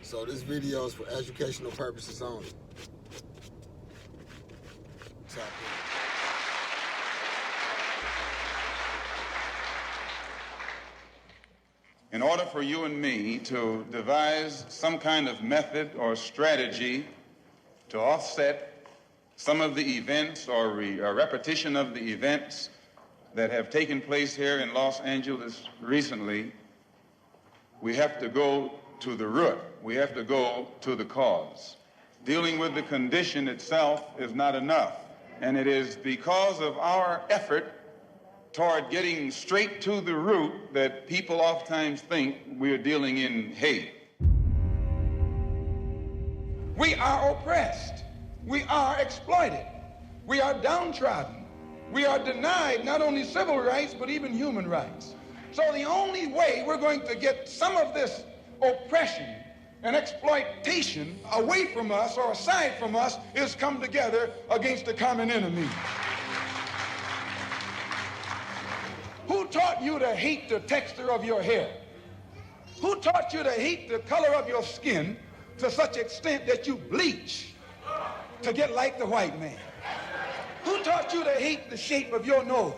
So this video is for educational purposes only. Tap in order for you and me to devise some kind of method or strategy to offset some of the events or a repetition of the events that have taken place here in Los Angeles recently, we have to go to the root. We have to go to the cause. Dealing with the condition itself is not enough, and it is because of our effort toward getting straight to the root that people oftentimes think we're dealing in hate. We are oppressed. We are exploited. We are downtrodden. We are denied not only civil rights, but even human rights. So the only way we're going to get some of this oppression and exploitation away from us or aside from us is come together against the common enemy. Who taught you to hate the texture of your hair? Who taught you to hate the color of your skin to such extent that you bleach to get like the white man? Who taught you to hate the shape of your nose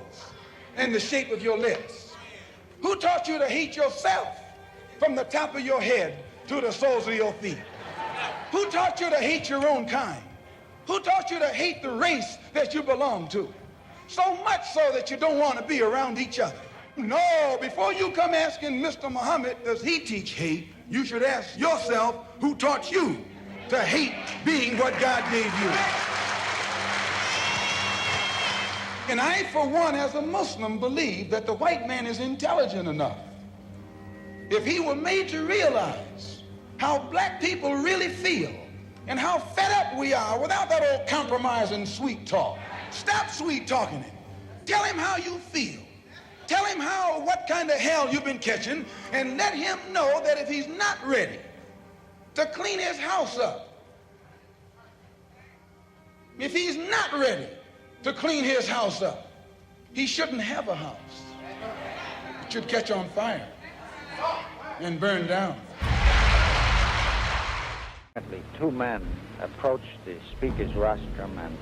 and the shape of your lips? Who taught you to hate yourself from the top of your head to the soles of your feet? Who taught you to hate your own kind? Who taught you to hate the race that you belong to? So much so that you don't want to be around each other. No, before you come asking Mr. Muhammad, does he teach hate, you should ask yourself, who taught you to hate being what God gave you? And I, for one, as a Muslim, believe that the white man is intelligent enough. If he were made to realize how black people really feel and how fed up we are without that old compromise and sweet talk. Stop sweet talking him. Tell him how you feel. Tell him what kind of hell you've been catching, and let him know that if he's not ready to clean his house up, if he's not ready to clean his house up, he shouldn't have a house. It should catch on fire and burn down. Two men approached the speaker's rostrum and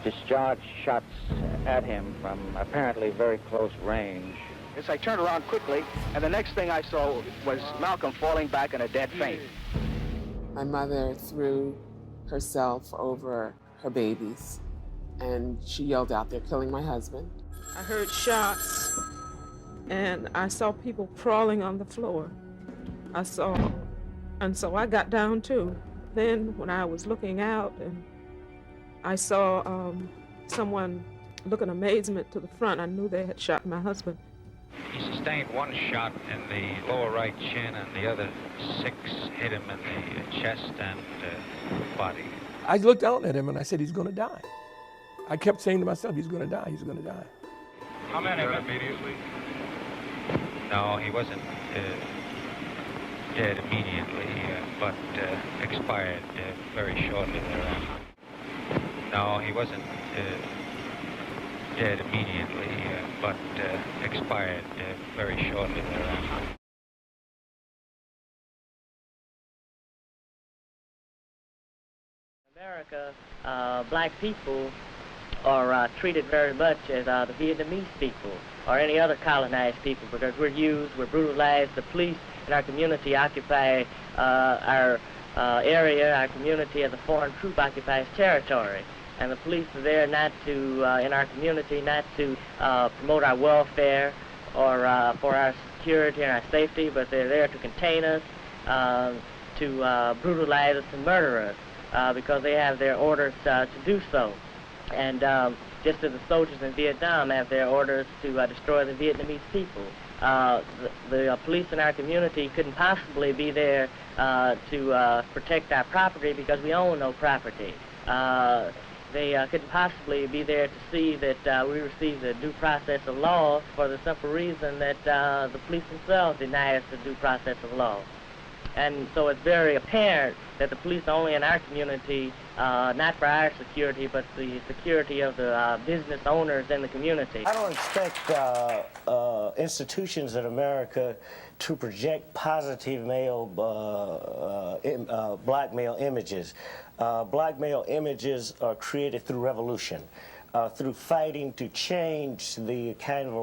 discharged shots at him from apparently very close range. As I turned around quickly, and the next thing I saw was Malcolm falling back in a dead faint. My mother threw herself over her babies, and she yelled out, "They're killing my husband." I heard shots, and I saw people crawling on the floor. And so I got down too. Then when I was looking out, and I saw someone look in amazement to the front, I knew they had shot my husband. He sustained one shot in the lower right chin, and the other 6 hit him in the chest and body. I looked down at him and I said, he's gonna die. I kept saying to myself, he's gonna die, he's gonna die. How many immediately? No, he wasn't dead immediately, but expired very shortly thereafter. No, he wasn't dead immediately, but expired very shortly thereafter. In America, black people are treated very much as the Vietnamese people or any other colonized people, because we're brutalized. The police in our community occupy our area, our community, as a foreign troop occupies territory. And the police are there not to, in our community, not to promote our welfare or for our security and our safety, but they're there to contain us, to brutalize us and murder us, because they have their orders to do so. And just as the soldiers in Vietnam have their orders to destroy the Vietnamese people. The police in our community couldn't possibly be there to protect our property because we own no property. They couldn't possibly be there to see that we receive the due process of law for the simple reason that the police themselves deny us the due process of law. And so it's very apparent that the police are only in our community, not for our security, but the security of the business owners in the community. I don't expect institutions in America to project positive black male images. Black male images are created through revolution. Through fighting to change the kind of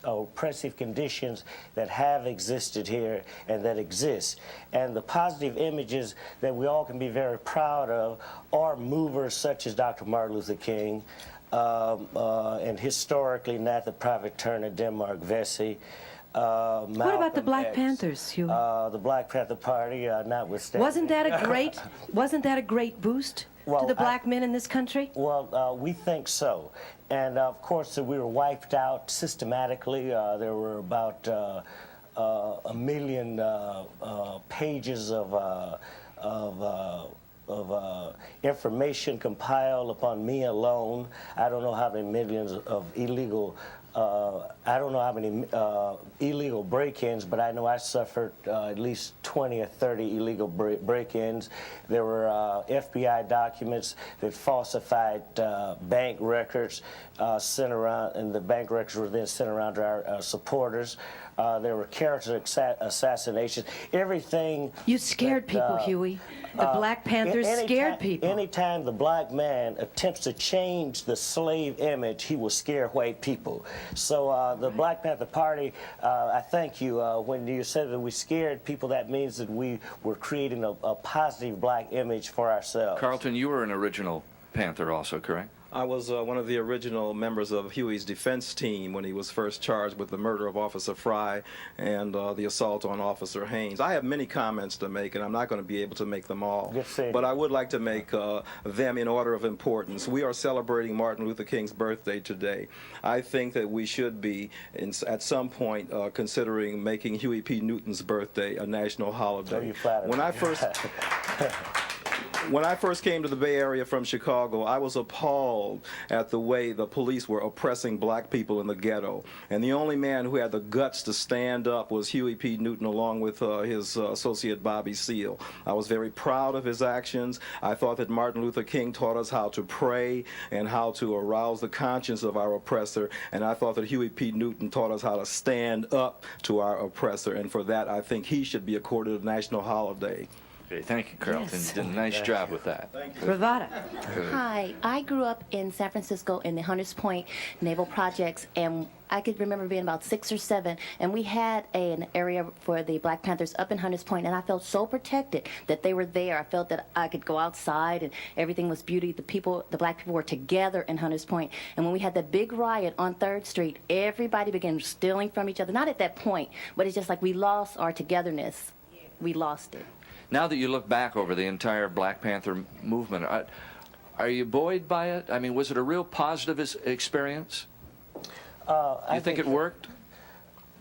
oppressive conditions that have existed here and that exist. And the positive images that we all can be very proud of are movers such as Dr. Martin Luther King, and historically not the Private Turner, Denmark Vesey. What about the Black Panthers, Huey? The Black Panther Party, notwithstanding. Wasn't that a great boost to the black men in this country? Well, we think so. And of course, we were wiped out systematically. There were about 1 million pages of information compiled upon me alone. I don't know how many millions of illegal I don't know how many illegal break-ins, but I know I suffered at least 20 or 30 illegal break-ins. There were FBI documents that falsified bank records sent around, and the bank records were then sent around to our supporters. There were character assassinations. Everything. You scared people, Huey. The Black Panthers scared people. Anytime the black man attempts to change the slave image, he will scare white people. So the Black Panther Party, I thank you. When you said that we scared people, that means that we were creating a positive black image for ourselves. Carlton, you were an original Panther also, correct? I was one of the original members of Huey's defense team when he was first charged with the murder of Officer Fry and the assault on Officer Haynes. I have many comments to make, and I'm not going to be able to make them all. But I would like to make them in order of importance. We are celebrating Martin Luther King's birthday today. I think that we should be, at some point, considering making Huey P. Newton's birthday a national holiday. When I first came to the Bay Area from Chicago, I was appalled at the way the police were oppressing black people in the ghetto. And the only man who had the guts to stand up was Huey P. Newton, along with his associate Bobby Seale. I was very proud of his actions. I thought that Martin Luther King taught us how to pray and how to arouse the conscience of our oppressor. And I thought that Huey P. Newton taught us how to stand up to our oppressor. And for that, I think he should be accorded a national holiday. Okay, thank you, Carlton. Yes. You did a nice job with that. Thank you. Ravada. Hi, I grew up in San Francisco in the Hunters Point Naval Projects, and I could remember being about 6 or 7, and we had an area for the Black Panthers up in Hunters Point, and I felt so protected that they were there. I felt that I could go outside, and everything was beauty. The black people were together in Hunters Point, and when we had that big riot on 3rd Street, everybody began stealing from each other. Not at that point, but it's just like we lost our togetherness. We lost it. Now that you look back over the entire Black Panther movement, are you buoyed by it? I mean, was it a real positive experience? You think it worked?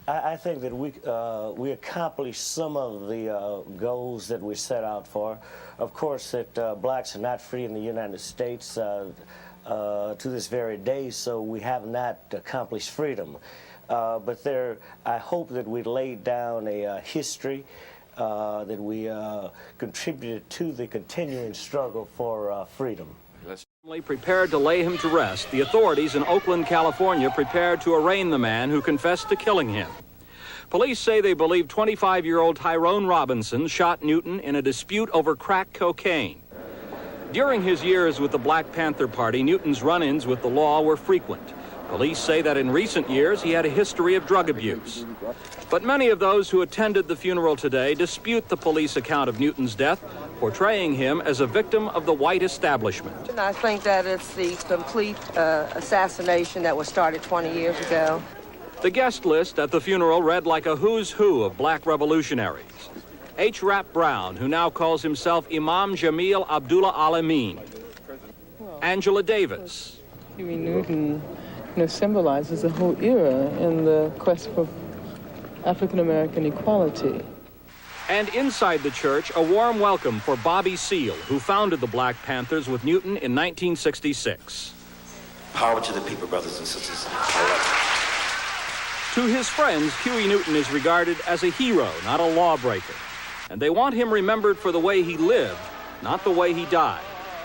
I think that we accomplished some of the goals that we set out for. Of course, that blacks are not free in the United States to this very day, so we have not accomplished freedom. But I hope that we laid down a history that we contributed to the continuing struggle for freedom. Prepared to lay him to rest, the authorities in Oakland, California prepared to arraign the man who confessed to killing him. Police say they believe 25-year-old Tyrone Robinson shot Newton in a dispute over crack cocaine. During his years with the Black Panther Party, Newton's run-ins with the law were frequent. Police say that in recent years he had a history of drug abuse. But many of those who attended the funeral today dispute the police account of Newton's death, portraying him as a victim of the white establishment. I think that it's the complete assassination that was started 20 years ago. The guest list at the funeral read like a who's who of black revolutionaries. H. Rap Brown, who now calls himself Imam Jamil Abdullah Al-Amin. Angela Davis. Huey Newton symbolizes a whole era in the quest for African-American equality. And inside the church, a warm welcome for Bobby Seale, who founded the Black Panthers with Newton in 1966. Power to the people, brothers and sisters. To his friends, Huey Newton is regarded as a hero, not a lawbreaker. And they want him remembered for the way he lived, not the way he died.